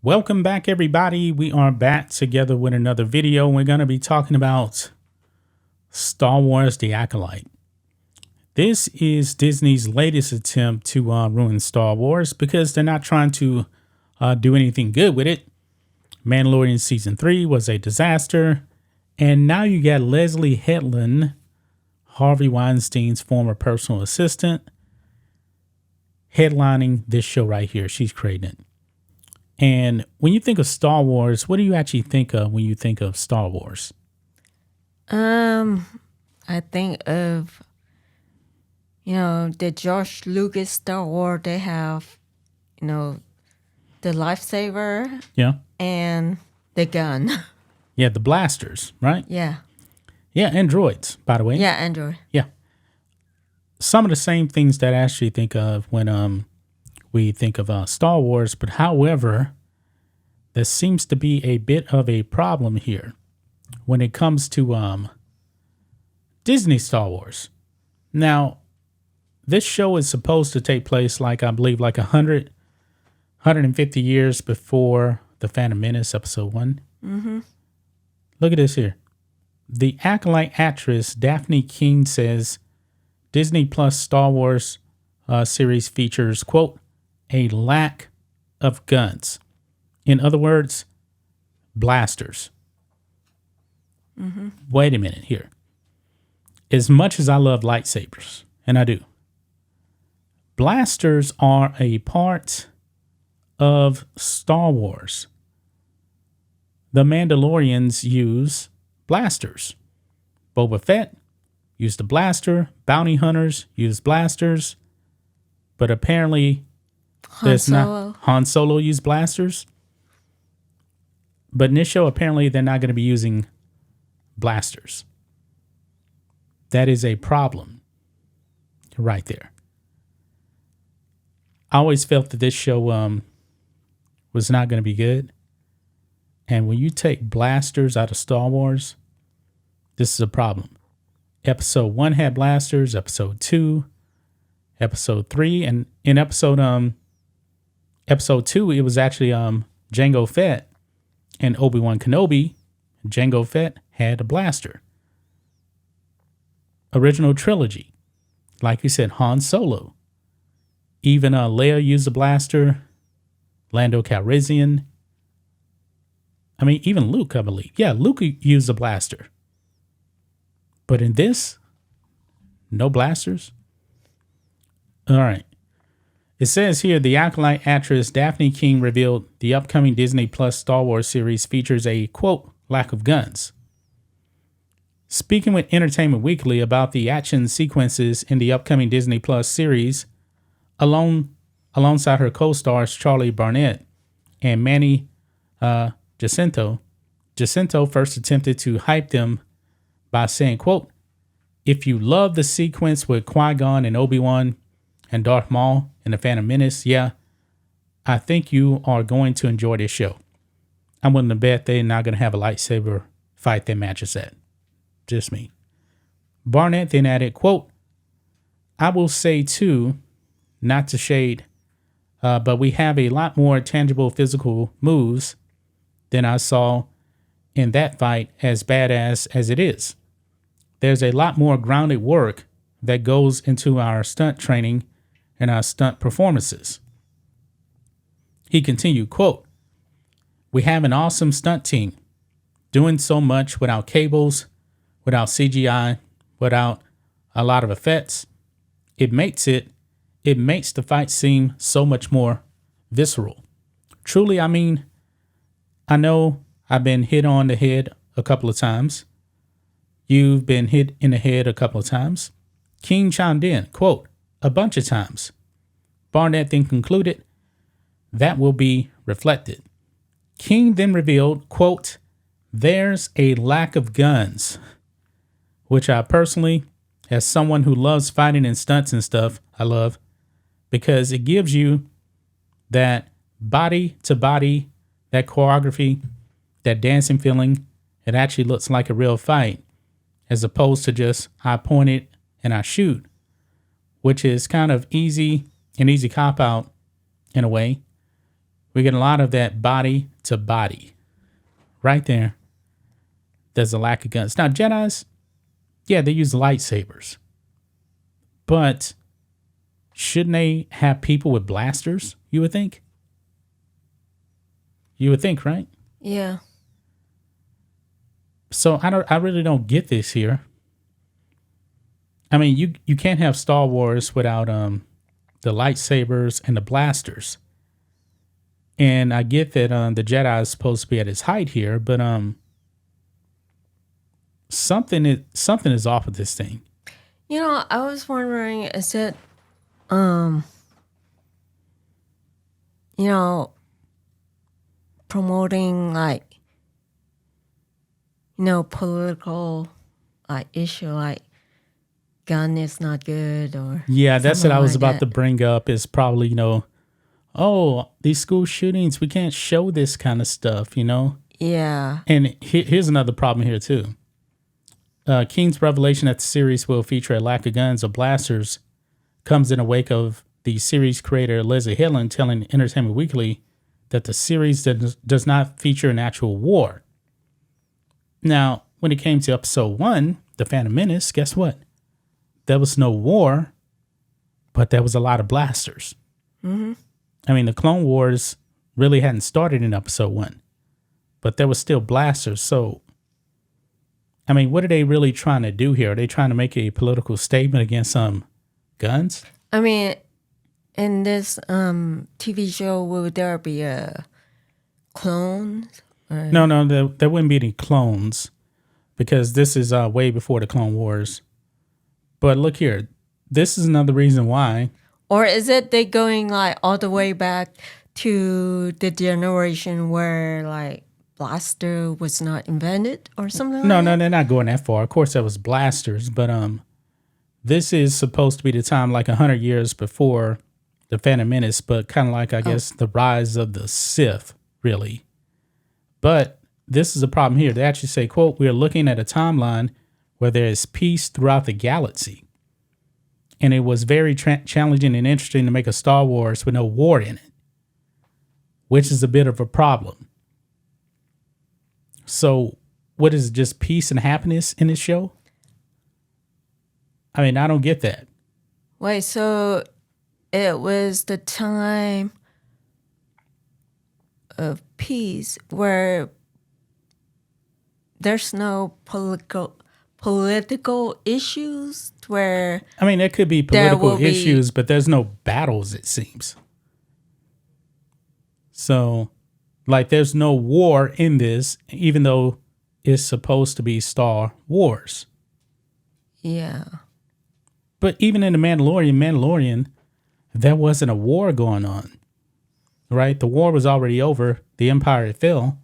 Welcome back, everybody. We are back together with another video. We're going to be talking about Star Wars The Acolyte. This is Disney's latest attempt to ruin Star Wars because they're not trying to do anything good with it. Mandalorian Season 3 was a disaster. And now you got Leslie Headland, Harvey Weinstein's former personal assistant, headlining this show right here. She's creating it. And when you think of Star Wars, what do you actually think of when you think of Star Wars? I think of, the George Lucas Star Wars. They have, the lightsaber. Yeah. And the gun. Yeah, the blasters, right? Yeah. Yeah, and droids, by the way. Yeah, Android. Yeah. Some of the same things that I actually think of when we think of Star Wars, but however, there seems to be a bit of a problem here when it comes to Disney Star Wars. Now, this show is supposed to take place I believe 150 years before The Phantom Menace Episode 1. Mm-hmm. Look at this here. The Acolyte actress Dafne Keen says Disney Plus Star Wars series features, quote, a lack of guns. In other words, blasters. Mm-hmm. Wait a minute here. As much as I love lightsabers, and I do, blasters are a part of Star Wars. The Mandalorians use blasters. Boba Fett used a blaster. Bounty hunters use blasters. But apparently Han Solo used blasters. But in this show, apparently they're not going to be using blasters. That is a problem right there. I always felt that this show was not going to be good. And when you take blasters out of Star Wars, this is a problem. Episode 1 had blasters, episode 2, episode 3, and in episode 2, it was actually Jango Fett and Obi-Wan Kenobi. Jango Fett had a blaster. Original trilogy, like you said, Han Solo. Even Leia used a blaster. Lando Calrissian. I mean, even Luke, I believe. Yeah, Luke used a blaster. But in this, no blasters. All right. It says here, the Acolyte actress Dafne Keen revealed the upcoming Disney Plus Star Wars series features a, quote, lack of guns. Speaking with Entertainment Weekly about the action sequences in the upcoming Disney Plus series, alongside her co-stars Charlie Barnett and Manny Jacinto first attempted to hype them by saying, quote, if you love the sequence with Qui-Gon and Obi-Wan and Darth Maul in The Phantom Menace, yeah, I think you are going to enjoy this show. I'm willing to bet they're not going to have a lightsaber fight that matches that. Just me. Barnett then added, quote, I will say too, not to shade, but we have a lot more tangible physical moves than I saw in that fight, as badass as it is. There's a lot more grounded work that goes into our stunt training and our stunt performances. He continued, quote, we have an awesome stunt team doing so much without cables, without CGI, without a lot of effects. It makes the fight seem so much more visceral. Truly, I mean, I know I've been hit on the head a couple of times. You've been hit in the head a couple of times. King chimed in, quote, a bunch of times. Barnett then concluded, that will be reflected. King then revealed, quote, there's a lack of guns, which I personally, as someone who loves fighting and stunts and stuff, I love, because it gives you that body to body, that choreography, that dancing feeling. It actually looks like a real fight as opposed to just I point it and I shoot, which is kind of an easy cop out in a way. We get a lot of that body to body. Right there. There's a lack of guns. Now, Jedis, yeah, they use lightsabers. But shouldn't they have people with blasters, you would think? You would think, right? Yeah. So I really don't get this here. I mean, you can't have Star Wars without the lightsabers and the blasters. And I get that the Jedi is supposed to be at its height here, but something is off with this thing. You know, I was wondering, is it, you know, promoting like, you know, political like issue, like gun is not good or Yeah, that's what I was like about that. to bring up. Is probably, you know, oh, these school shootings, we can't show this kind of stuff, you know. Yeah. And here's another problem here too. Keen's revelation that the series will feature a lack of guns or blasters comes in the wake of the series creator Leslie Hillen telling Entertainment Weekly that the series does not feature an actual war. Now, when it came to episode 1, The Phantom Menace, guess what? There was no war, but there was a lot of blasters. Mm-hmm. I mean, the Clone Wars really hadn't started in episode 1, but there was still blasters. So, I mean, what are they really trying to do here? Are they trying to make a political statement against guns? I mean, in this TV show, will there be a clone? Or... No, there wouldn't be any clones because this is way before the Clone Wars. But look here, this is another reason why. Or is it they going like all the way back to the generation where like blaster was not invented or something? No, like that? they're not going that far. Of course, there was blasters, but this is supposed to be the time like 100 years before the Phantom Menace, but kind of like I guess the rise of the Sith, really. But this is a problem here. They actually say, quote, "We are looking at a timeline where there is peace throughout the galaxy. And it was very challenging and interesting to make a Star Wars with no war in it, which is a bit of a problem." So what is it, just peace and happiness in this show? I mean, I don't get that. Wait, so it was the time of peace where there's no political issues where I mean, there could be there political will be- issues, but there's no battles, it seems. So, like, there's no war in this, even though it's supposed to be Star Wars. yeah. But even in the Mandalorian, there wasn't a war going on, right? The war was already over. The Empire had fell,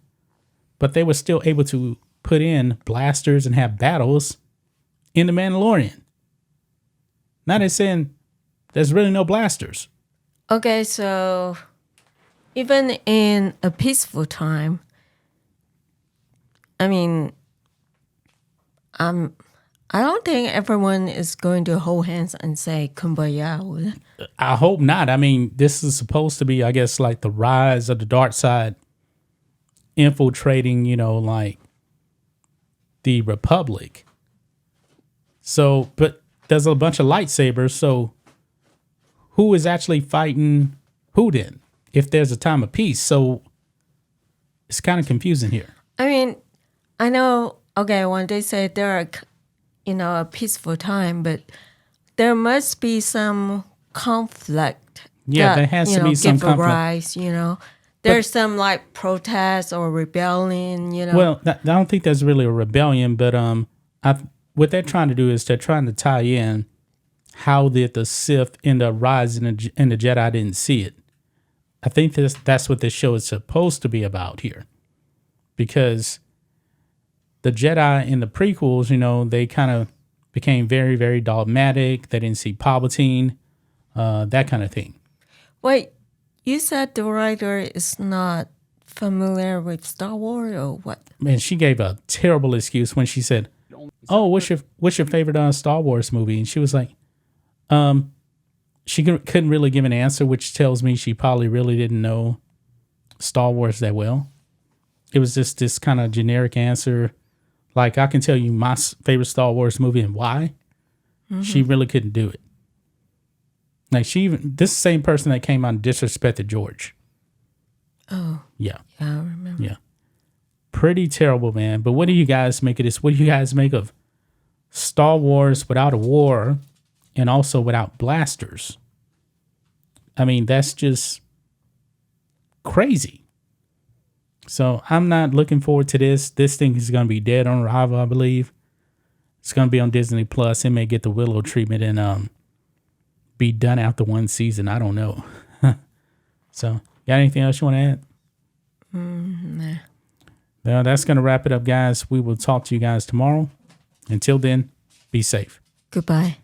but they were still able to put in blasters and have battles in the Mandalorian. Now they're saying there's really no blasters. Okay, so even in a peaceful time, I mean, I don't think everyone is going to hold hands and say kumbaya. I hope not. I mean, this is supposed to be, I guess, like the rise of the dark side infiltrating, you know, like the Republic. So, but there's a bunch of lightsabers. So who is actually fighting who then if there's a time of peace? So it's kind of confusing here. I mean, I know, okay, when they say there are, you know, a peaceful time, but there must be some conflict. Yeah, there has to be some give a conflict. rise, you know. There's some like protest or rebellion, you know. Well, I don't think there's really a rebellion, but what they're trying to do is they're trying to tie in how did the Sith end up rising and the Jedi didn't see it. I think that's what this show is supposed to be about here, because the Jedi in the prequels, you know, they kind of became very, very dogmatic. They didn't see Palpatine, that kind of thing. Wait, you said the writer is not familiar with Star Wars or what? Man, she gave a terrible excuse when she said, "Oh, what's your favorite Star Wars movie?" And she was like, she couldn't really give an answer, which tells me she probably really didn't know Star Wars that well. It was just this kind of generic answer. Like, I can tell you my favorite Star Wars movie and why. She really couldn't do it. Like, this is the same person that came out and disrespected George. Oh. Yeah. Yeah, I remember. Yeah. Pretty terrible, man. But what do you guys make of this? What do you guys make of Star Wars without a war and also without blasters? I mean, that's just crazy. So I'm not looking forward to this. This thing is going to be dead on arrival, I believe. It's going to be on Disney Plus. It may get the Willow treatment and be done after one season. I don't know. So, got anything else you want to add? Nah. Well, that's going to wrap it up, guys. We will talk to you guys tomorrow. Until then, be safe. Goodbye.